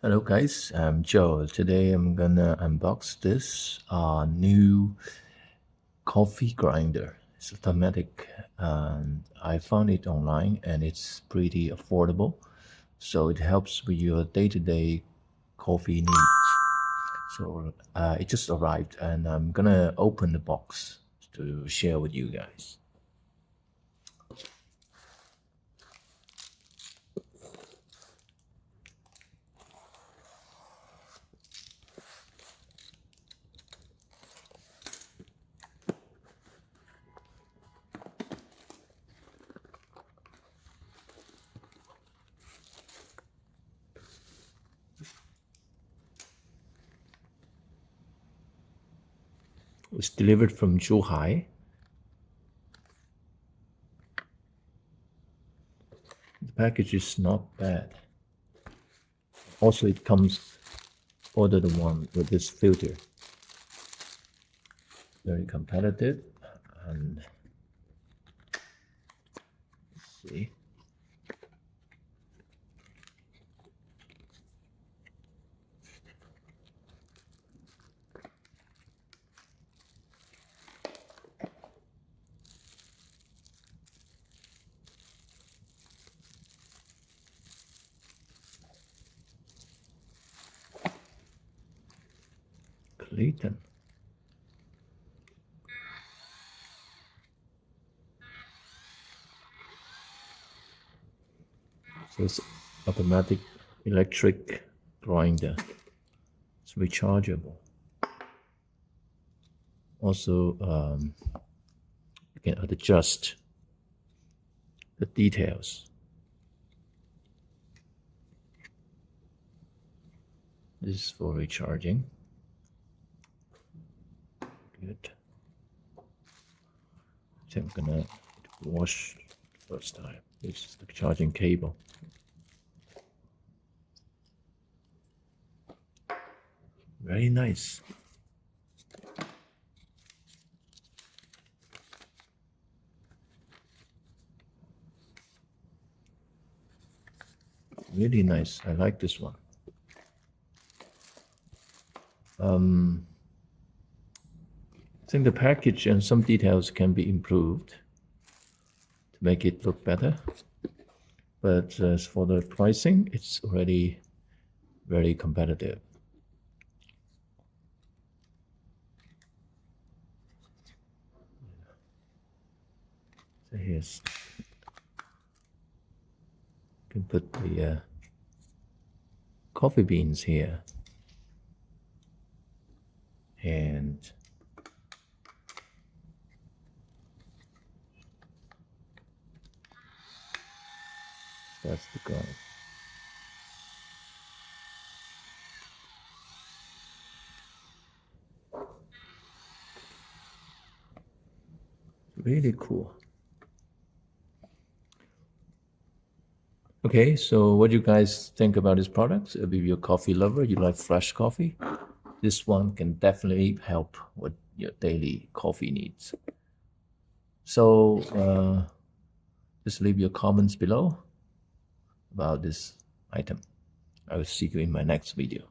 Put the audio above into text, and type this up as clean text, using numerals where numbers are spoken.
Hello guys, I'm Joe. Today I'm gonna unbox this new coffee grinder. It's automatic and I found it online and it's pretty affordable. So it helps with your day-to-day coffee needs. So it just arrived and I'm gonna open the box to share with you guys. It's delivered from Zhuhai. The package is not bad. Also, it comes order the one with this filter. Very competitive, and let's see. Clayton. So it's automatic electric grinder. It's rechargeable. Also, you can adjust the details. This is for recharging. Good. I think I'm gonna wash first time. This is the charging cable. Very nice. Really nice. I like this one. I think the package and some details can be improved to make it look better. But as for the pricing, it's already very competitive. So here's, you can put the coffee beans here. And that's the go. Really cool. Okay, so what do you guys think about this product? If you're a coffee lover, you like fresh coffee, this one can definitely help with your daily coffee needs. So just leave your comments below about this item. I will see you in my next video.